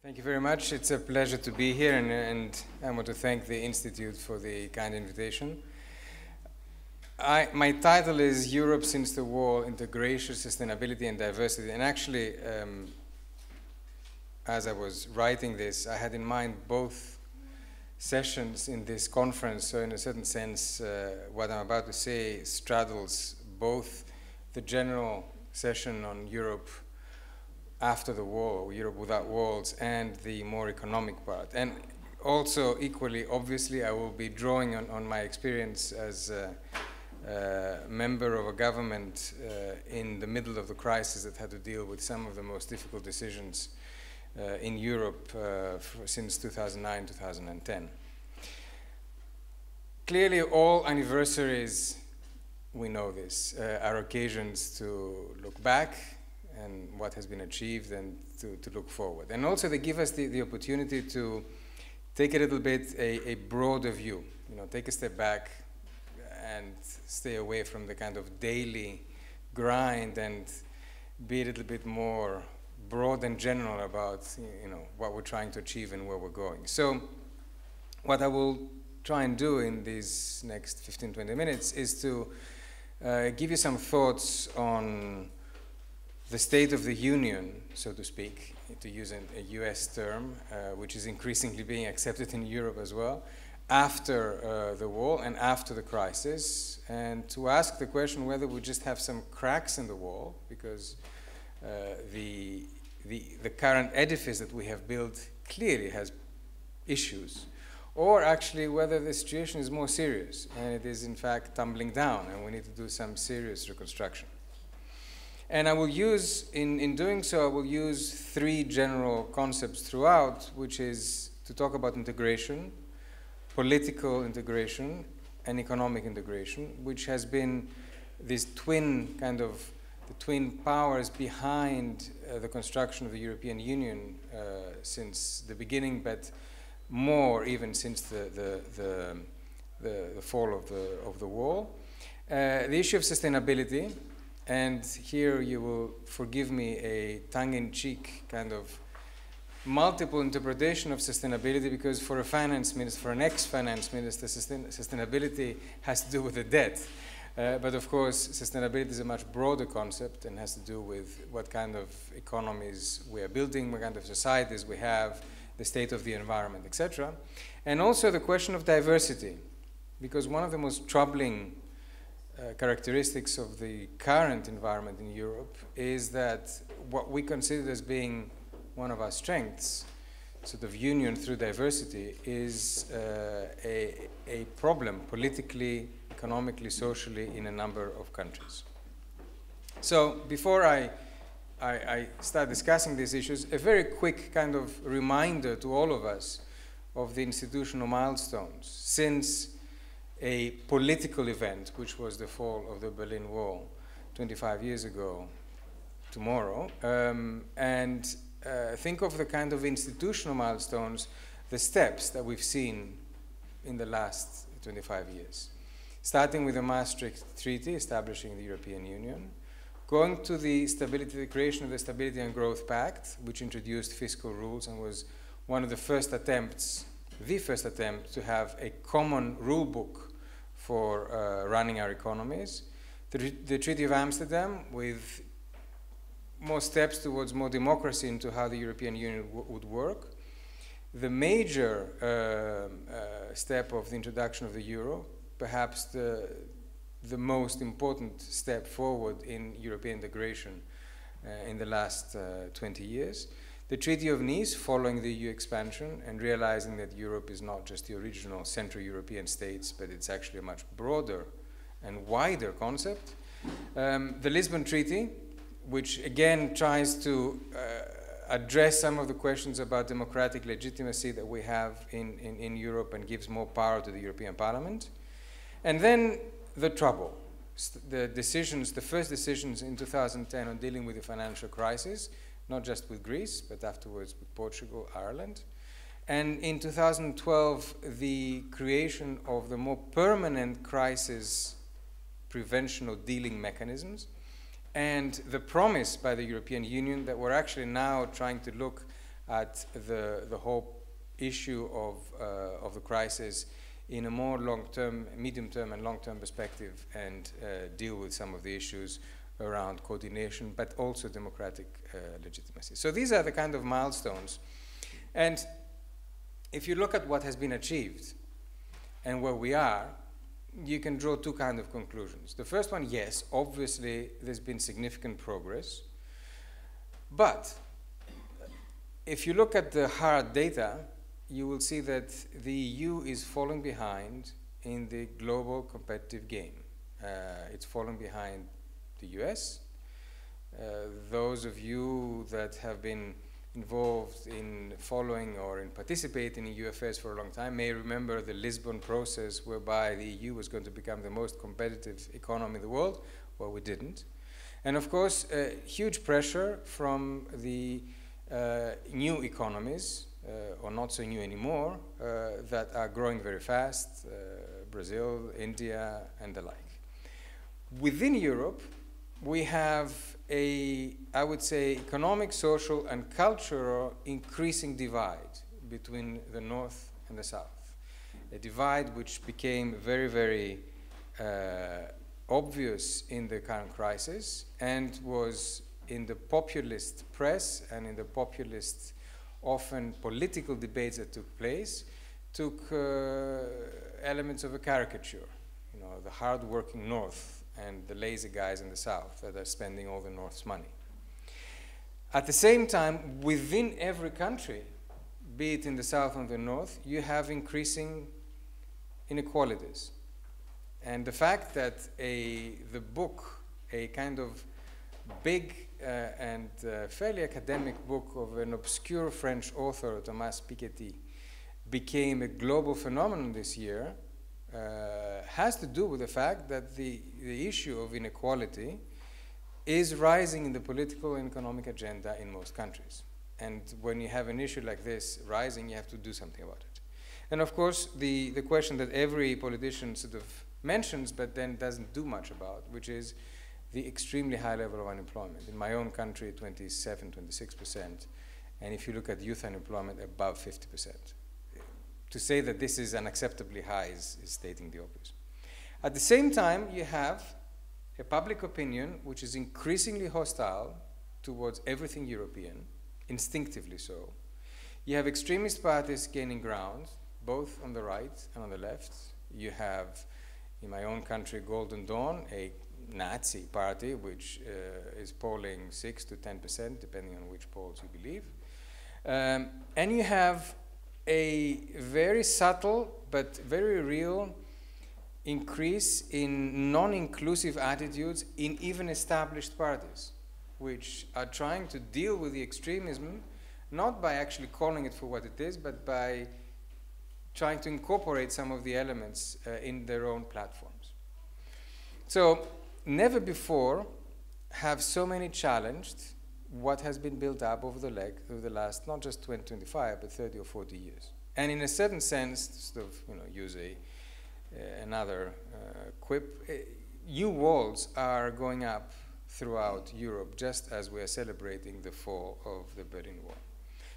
Thank you very much. It's a pleasure to be here, and I want to thank the Institute for the kind invitation. My title is Europe Since the War, Integration, Sustainability and Diversity. And actually, as I was writing this, I had in mind both sessions in this conference. So in a certain sense, what I'm about to say straddles both the general session on Europe after the war, Europe without walls, and the more economic part. And also, equally, obviously, I will be drawing on my experience as a member of a government in the middle of the crisis that had to deal with some of the most difficult decisions in Europe since 2009, 2010. Clearly, all anniversaries, we know this, are occasions to look back and what has been achieved and to look forward. And also they give us the opportunity to take a little bit a broader view, take a step back and stay away from the kind of daily grind and be a little bit more broad and general about what we're trying to achieve and where we're going. So what I will try and do in these next 15-20 minutes is to give you some thoughts on the state of the union, so to speak, to use a US term, which is increasingly being accepted in Europe as well, after the war and after the crisis, and to ask the question whether we just have some cracks in the wall, because the current edifice that we have built clearly has issues, or actually whether the situation is more serious, and it is in fact tumbling down, and we need to do some serious reconstruction. And I will use, in doing so, I will use three general concepts throughout, which is to talk about integration, political integration, and economic integration, which has been this twin the twin powers behind the construction of the European Union since the beginning, but more even since the fall of the wall. The issue of sustainability. And here you will forgive me a tongue-in-cheek kind of multiple interpretation of sustainability, because for a finance minister, for an ex-finance minister, sustainability has to do with the debt. But of course, sustainability is a much broader concept and has to do with what kind of economies we are building, what kind of societies we have, the state of the environment, etc. And also the question of diversity, because one of the most troubling characteristics of the current environment in Europe is that what we consider as being one of our strengths, sort of union through diversity, is a problem politically, economically, socially in a number of countries. So before I start discussing these issues, a very quick kind of reminder to all of us of the institutional milestones since a political event, which was the fall of the Berlin Wall 25 years ago tomorrow, and think of the kind of institutional milestones, the steps that we've seen in the last 25 years. Starting with the Maastricht Treaty, establishing the European Union, going to the creation of the Stability and Growth Pact, which introduced fiscal rules and was one of the first attempts to have a common rule book for running our economies. The Treaty of Amsterdam, with more steps towards more democracy into how the European Union would work. The major step of the introduction of the euro, perhaps the most important step forward in European integration in the last 20 years. The Treaty of Nice, following the EU expansion and realizing that Europe is not just the original Central European states, but it's actually a much broader and wider concept. The Lisbon Treaty, which again tries to address some of the questions about democratic legitimacy that we have in Europe and gives more power to the European Parliament. And then the trouble, the first decisions in 2010 on dealing with the financial crisis, not just with Greece, but afterwards with Portugal, Ireland. And in 2012, the creation of the more permanent crisis prevention or dealing mechanisms, and the promise by the European Union that we're actually now trying to look at the whole issue of the crisis in a more long-term, medium-term and long-term perspective, and deal with some of the issues around coordination, but also democratic legitimacy. So these are the kind of milestones. And if you look at what has been achieved and where we are, you can draw two kinds of conclusions. The first one, yes, obviously there's been significant progress, but if you look at the hard data, you will see that the EU is falling behind in the global competitive game. It's falling behind the US. Those of you that have been involved in following or in participating in EU affairs for a long time may remember the Lisbon process, whereby the EU was going to become the most competitive economy in the world. Well, we didn't. And of course, huge pressure from the new economies, or not so new anymore, that are growing very fast, Brazil, India, and the like. Within Europe, we have a, I would say, economic, social, and cultural increasing divide between the North and the South. A divide which became very, very obvious in the current crisis, and was in the populist press and in the populist, often political debates that took place, took elements of a caricature. You know, the hard-working North and the lazy guys in the South that are spending all the North's money. At the same time, within every country, be it in the South or the North, you have increasing inequalities. And the fact that the book, a kind of big and fairly academic book of an obscure French author, Thomas Piketty, became a global phenomenon this year, has to do with the fact that the issue of inequality is rising in the political and economic agenda in most countries. And when you have an issue like this rising, you have to do something about it. And of course, the question that every politician sort of mentions, but then doesn't do much about, which is the extremely high level of unemployment. In my own country, 27, 26%. And if you look at youth unemployment, above 50%. To say that this is unacceptably high is stating the obvious. At the same time, you have a public opinion which is increasingly hostile towards everything European, instinctively so. You have extremist parties gaining ground, both on the right and on the left. You have, in my own country, Golden Dawn, a Nazi party, which is polling 6 to 10%, depending on which polls you believe. And you have a very subtle but very real increase in non-inclusive attitudes in even established parties, which are trying to deal with the extremism, not by actually calling it for what it is, but by trying to incorporate some of the elements in their own platforms. So, never before have so many challenged what has been built up over the last not just 20, 25, but 30 or 40 years. And in a certain sense, to sort of use another quip, new walls are going up throughout Europe, just as we are celebrating the fall of the Berlin Wall.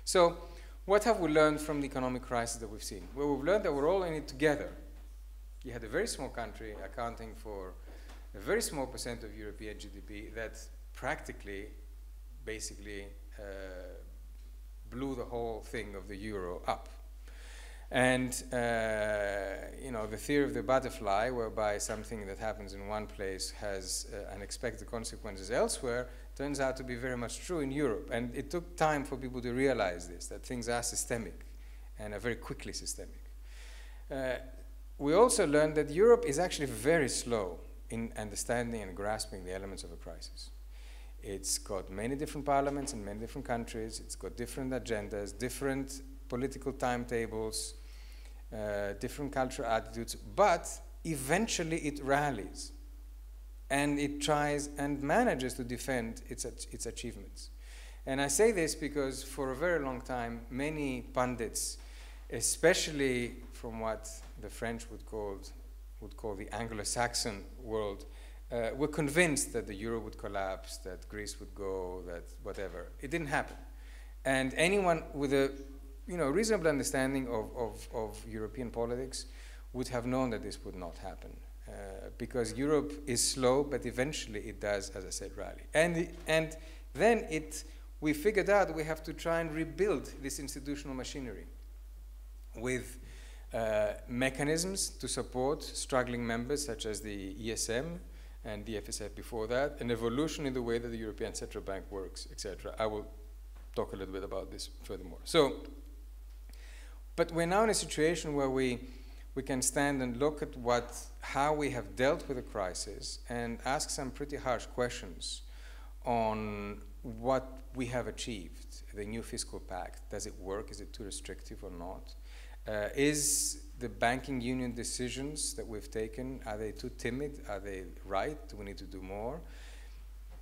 So, what have we learned from the economic crisis that we've seen? Well, we've learned that we're all in it together. You had a very small country accounting for a very small percent of European GDP that practically, basically, blew the whole thing of the euro up. And, the theory of the butterfly, whereby something that happens in one place has unexpected consequences elsewhere, turns out to be very much true in Europe. And it took time for people to realize this, that things are systemic and are very quickly systemic. We also learned that Europe is actually very slow in understanding and grasping the elements of a crisis. It's got many different parliaments in many different countries. It's got different agendas, different political timetables, different cultural attitudes, but eventually it rallies and it tries and manages to defend its achievements. And I say this because for a very long time, many pundits, especially from what the French would call the Anglo-Saxon world, were convinced that the euro would collapse, that Greece would go, that whatever. It didn't happen. And anyone with a reasonable understanding of European politics would have known that this would not happen. Because Europe is slow, but eventually it does, as I said, rally. And then we figured out we have to try and rebuild this institutional machinery with mechanisms to support struggling members, such as the ESM and the FSF before that, an evolution in the way that the European Central Bank works, etc. I will talk a little bit about this furthermore. But we're now in a situation where we can stand and look at how we have dealt with the crisis and ask some pretty harsh questions on what we have achieved. The new fiscal pact, does it work? Is it too restrictive or not? Is the banking union decisions that we've taken, are they too timid? Are they right? Do we need to do more?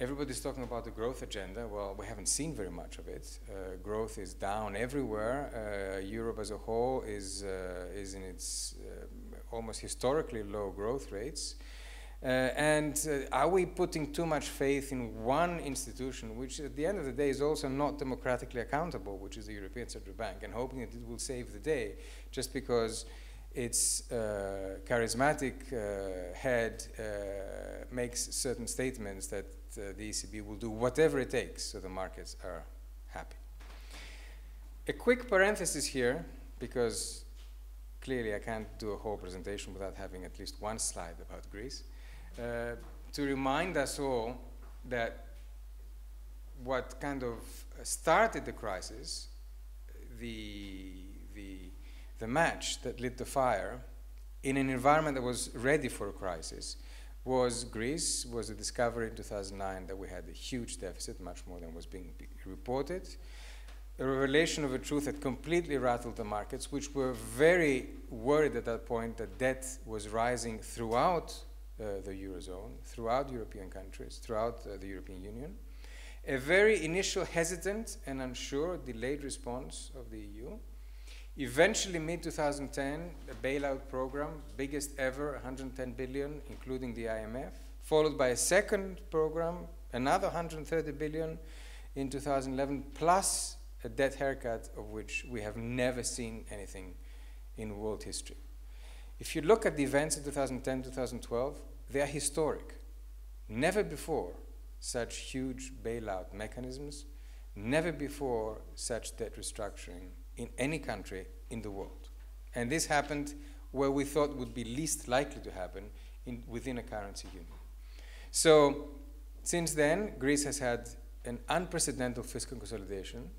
Everybody's talking about the growth agenda. Well, we haven't seen very much of it. Growth is down everywhere. Europe as a whole is in its almost historically low growth rates. Are we putting too much faith in one institution, which at the end of the day is also not democratically accountable, which is the European Central Bank, and hoping that it will save the day just because its charismatic head makes certain statements that the ECB will do whatever it takes so the markets are happy. A quick parenthesis here, because clearly I can't do a whole presentation without having at least one slide about Greece, to remind us all that what kind of started the crisis, the match that lit the fire in an environment that was ready for a crisis was Greece, was the discovery in 2009 that we had a huge deficit, much more than was being reported. A revelation of a truth that completely rattled the markets, which were very worried at that point that debt was rising throughout the Eurozone, throughout European countries, throughout the European Union. A very initial hesitant and unsure, delayed response of the EU. Eventually, mid-2010, a bailout program, biggest ever, 110 billion, including the IMF, followed by a second program, another 130 billion in 2011, plus a debt haircut of which we have never seen anything in world history. If you look at the events in 2010, 2012, they are historic. Never before such huge bailout mechanisms, never before such debt restructuring in any country in the world. And this happened where we thought would be least likely to happen within a currency union. So since then, Greece has had an unprecedented fiscal consolidation,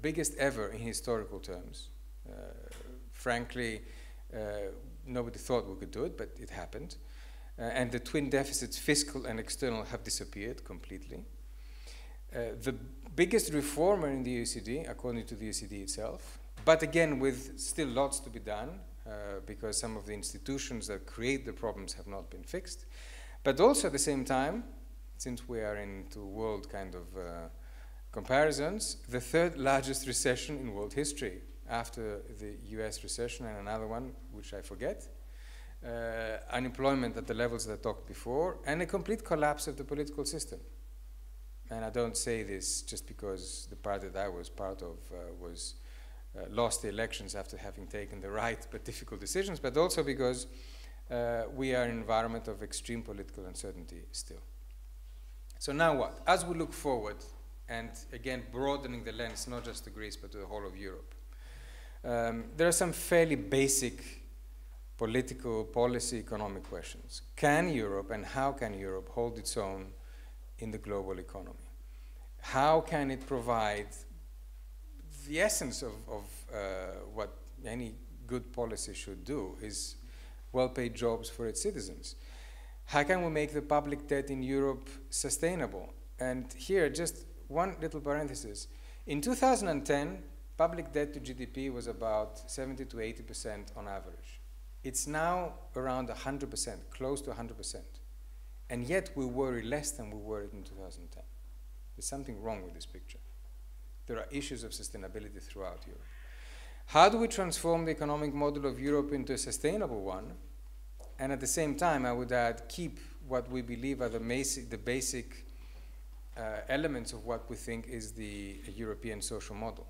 biggest ever in historical terms. Frankly, nobody thought we could do it, but it happened. And the twin deficits, fiscal and external, have disappeared completely. The biggest reformer in the OECD, according to the OECD itself, but again with still lots to be done because some of the institutions that create the problems have not been fixed. But also at the same time, since we are into world kind of comparisons, the third largest recession in world history after the US recession and another one, which I forget, unemployment at the levels that I talked before, and a complete collapse of the political system. And I don't say this just because the party that I was part of lost the elections after having taken the right but difficult decisions, but also because we are in an environment of extreme political uncertainty still. So now what? As we look forward, and again broadening the lens not just to Greece but to the whole of Europe, there are some fairly basic political, policy, economic questions. Can Europe and how can Europe hold its own in the global economy? How can it provide the essence of what any good policy should do is well-paid jobs for its citizens? How can we make the public debt in Europe sustainable? And here, just one little parenthesis. In 2010, public debt to GDP was about 70 to 80% on average. It's now around 100%, close to 100%. And yet we worry less than we worried in 2010. There's something wrong with this picture. There are issues of sustainability throughout Europe. How do we transform the economic model of Europe into a sustainable one? And at the same time, I would add, keep what we believe are the basic elements of what we think is the European social model.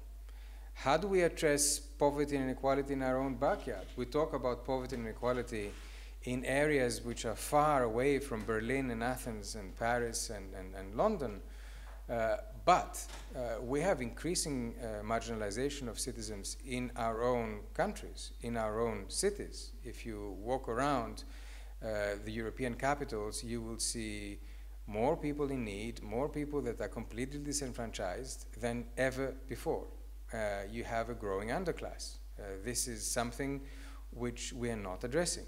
How do we address poverty and inequality in our own backyard? We talk about poverty and inequality in areas which are far away from Berlin and Athens and Paris and London, but we have increasing marginalization of citizens in our own countries, in our own cities. If you walk around the European capitals, you will see more people in need, more people that are completely disenfranchised than ever before. You have a growing underclass. This is something which we are not addressing.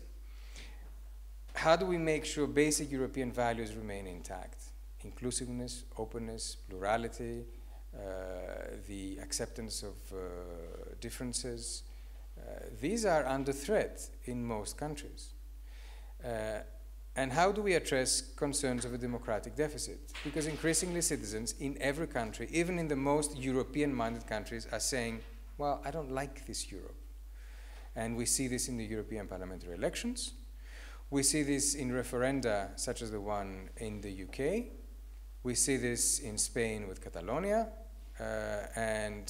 How do we make sure basic European values remain intact? Inclusiveness, openness, plurality, the acceptance of differences. These are under threat in most countries. And how do we address concerns of a democratic deficit? Because increasingly citizens in every country, even in the most European-minded countries, are saying, well, I don't like this Europe. And we see this in the European parliamentary elections. We see this in referenda such as the one in the UK. We see this in Spain with Catalonia and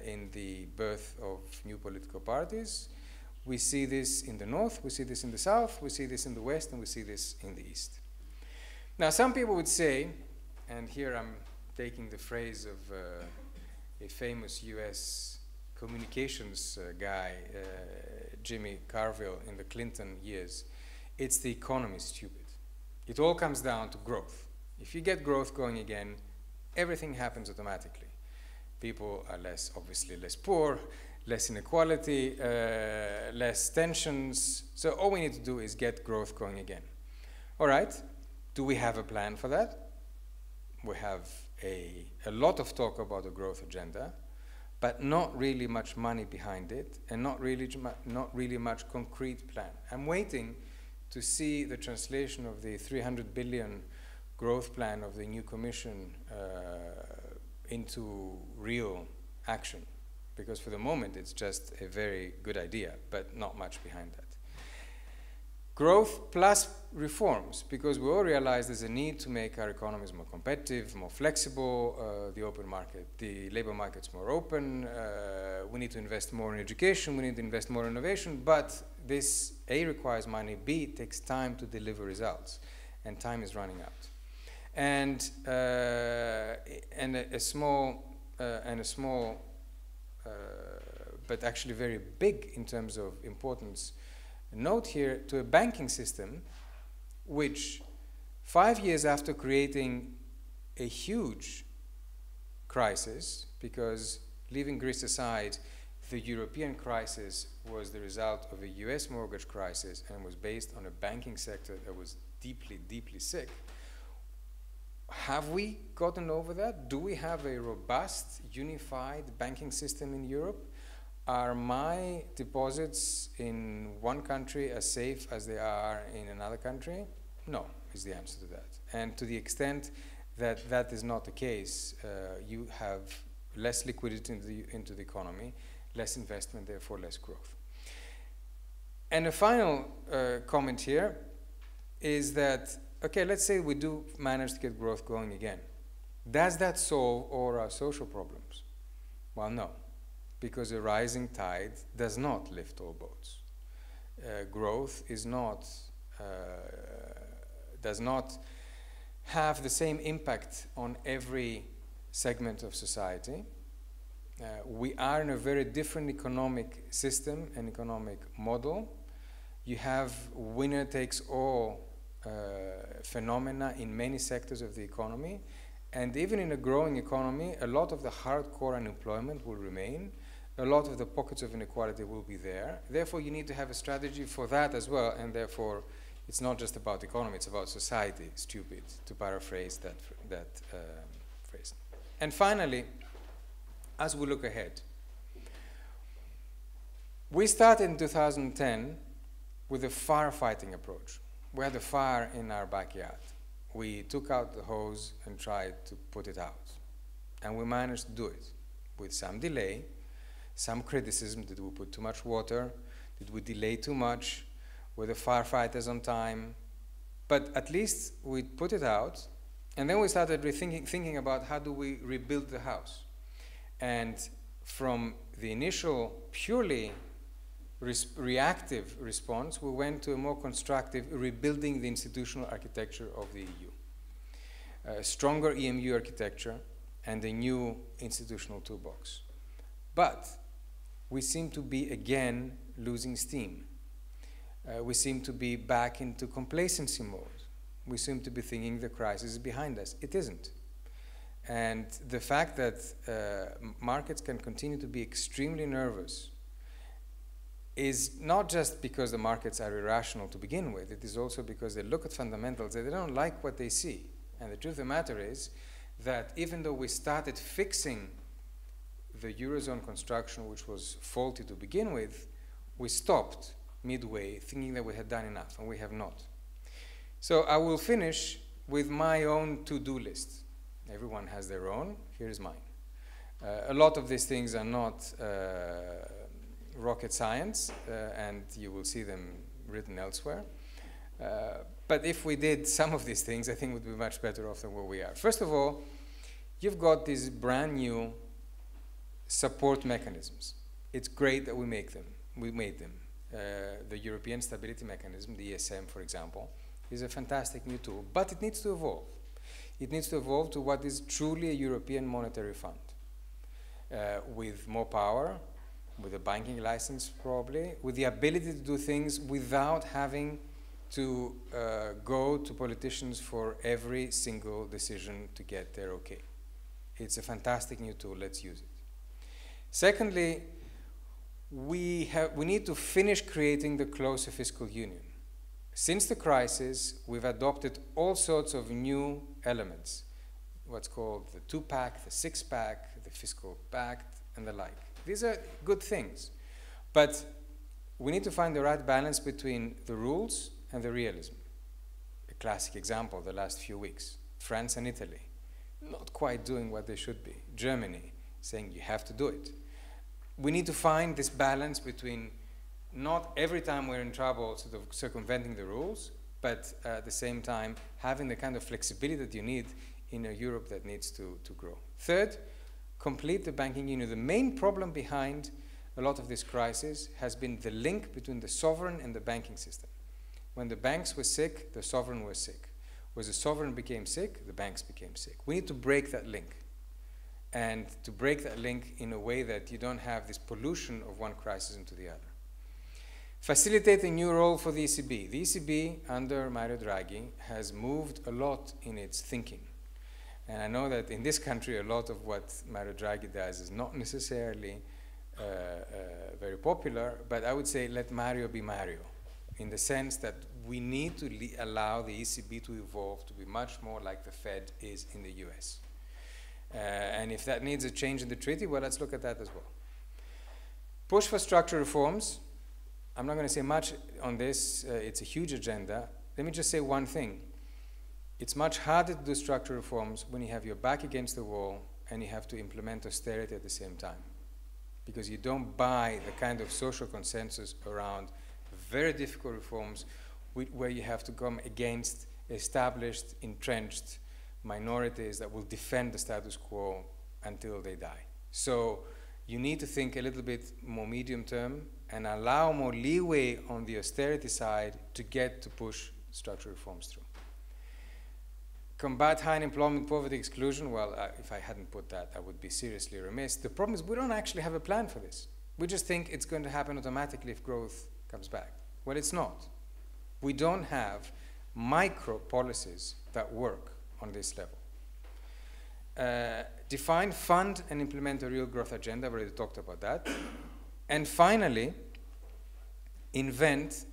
in the birth of new political parties. We see this in the north, we see this in the south, we see this in the west, and we see this in the east. Now, some people would say, and here I'm taking the phrase of a famous US communications guy, Jimmy Carville, in the Clinton years, it's the economy stupid. It all comes down to growth. If you get growth going again, everything happens automatically. People are obviously less poor, less inequality, less tensions. So all we need to do is get growth going again. All right, do we have a plan for that? We have a lot of talk about a growth agenda, but not really much money behind it, and not really much concrete plan. I'm waiting to see the translation of the 300 billion growth plan of the new commission into real action. Because for the moment, it's just a very good idea, but not much behind that. Growth plus reforms, because we all realize there's a need to make our economies more competitive, more flexible, the open market, the labor market's more open, we need to invest more in education, we need to invest more in innovation, but this A, requires money, B, it takes time to deliver results, and time is running out. And a small but actually very big in terms of importance, note here to a banking system which 5 years after creating a huge crisis, because leaving Greece aside, the European crisis was the result of a US mortgage crisis and was based on a banking sector that was deeply, deeply sick. Have we gotten over that? Do we have a robust, unified banking system in Europe? Are my deposits in one country as safe as they are in another country? No, is the answer to that. And to the extent that that is not the case, you have less liquidity into the economy, less investment, therefore less growth. And a final comment here is that, okay, let's say we do manage to get growth going again. Does that solve all our social problems? Well, no, because a rising tide does not lift all boats. Growth does not have the same impact on every segment of society. We are in a very different economic system and economic model. You have winner-takes-all phenomena in many sectors of the economy, and even in a growing economy, a lot of the hardcore unemployment will remain, a lot of the pockets of inequality will be there. Therefore, you need to have a strategy for that as well, and therefore, it's not just about economy, it's about society, stupid, to paraphrase that phrase. And finally, as we look ahead, we started in 2010 with a firefighting approach. We had a fire in our backyard. We took out the hose and tried to put it out. And we managed to do it with some delay, some criticism. Did we put too much water? Did we delay too much? Were the firefighters on time? But at least we put it out, And then we started thinking about how do we rebuild the house. And from the initial purely reactive response, we went to a more constructive rebuilding the institutional architecture of the EU. A stronger EMU architecture and a new institutional toolbox. But we seem to be again losing steam. We seem to be back into complacency mode. We seem to be thinking the crisis is behind us. It isn't. And the fact that markets can continue to be extremely nervous is not just because the markets are irrational to begin with. It is also because they look at fundamentals and they don't like what they see. And the truth of the matter is that even though we started fixing the Eurozone construction, which was faulty to begin with, we stopped midway thinking that we had done enough, and we have not. So I will finish with my own to-do list. Everyone has their own. Here's mine. A lot of these things are not rocket science, and you will see them written elsewhere. But if we did some of these things, I think we'd be much better off than where we are. First of all, you've got these brand new support mechanisms. It's great that we make them. We made them. The European Stability Mechanism, the ESM, for example, is a fantastic new tool, but it needs to evolve. It needs to evolve to what is truly a European monetary fund, with more power, with a banking license probably, with the ability to do things without having to go to politicians for every single decision to get their okay. It's a fantastic new tool. Let's use it. Secondly, we need to finish creating the closer fiscal union. Since the crisis, we've adopted all sorts of new elements, what's called the two-pack, the six-pack, the fiscal pact, and the like. These are good things, but we need to find the right balance between the rules and the realism. A classic example, the last few weeks, France and Italy, not quite doing what they should be. Germany saying you have to do it. We need to find this balance between not every time we're in trouble sort of circumventing the rules, but at the same time having the kind of flexibility that you need in a Europe that needs to grow. Third, complete the banking union. The main problem behind a lot of this crisis has been the link between the sovereign and the banking system. When the banks were sick, the sovereign was sick. When the sovereign became sick, the banks became sick. We need to break that link. And to break that link in a way that you don't have this pollution of one crisis into the other. Facilitate a new role for the ECB. The ECB, under Mario Draghi, has moved a lot in its thinking. And I know that in this country, a lot of what Mario Draghi does is not necessarily very popular, but I would say let Mario be Mario, in the sense that we need to allow the ECB to evolve to be much more like the Fed is in the US. And if that needs a change in the treaty, well, let's look at that as well. Push for structural reforms. I'm not going to say much on this. It's a huge agenda. Let me just say one thing. It's much harder to do structural reforms when you have your back against the wall and you have to implement austerity at the same time, because you don't buy the kind of social consensus around very difficult reforms where you have to come against established, entrenched minorities that will defend the status quo until they die. So you need to think a little bit more medium term and allow more leeway on the austerity side to get to push structural reforms through. Combat high unemployment, poverty, exclusion. Well, if I hadn't put that, I would be seriously remiss. The problem is we don't actually have a plan for this. We just think it's going to happen automatically if growth comes back. Well, it's not. We don't have micro policies that work on this level. Define, fund, and implement a real growth agenda. I've already talked about that. And finally, invent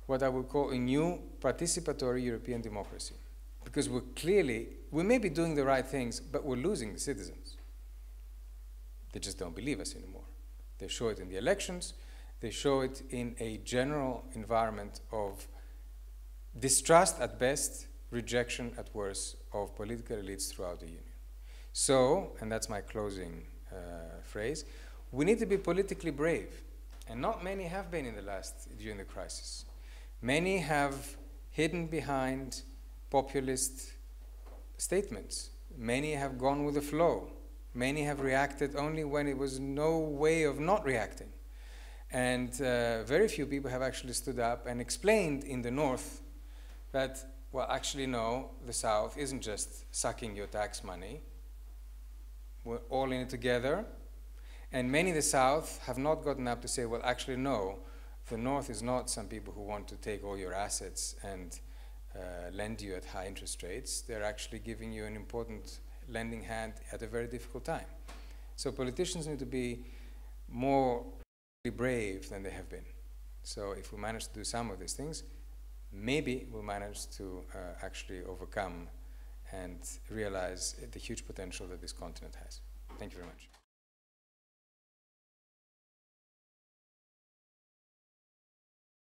what I would call a new participatory European democracy. Because we may be doing the right things, but we're losing the citizens. They just don't believe us anymore. They show it in the elections. They show it in a general environment of distrust at best, rejection at worst of political elites throughout the Union. So, and that's my closing phrase, we need to be politically brave. And not many have been during the crisis. Many have hidden behind populist statements. Many have gone with the flow. Many have reacted only when it was no way of not reacting. And very few people have actually stood up and explained in the North that, well, actually, no, the South isn't just sucking your tax money. We're all in it together. And many in the South have not gotten up to say, well, actually, no, the North is not some people who want to take all your assets and lend you at high interest rates. They're actually giving you an important lending hand at a very difficult time. So politicians need to be more brave than they have been. So if we manage to do some of these things, maybe we'll manage to actually overcome and realize the huge potential that this continent has. Thank you very much.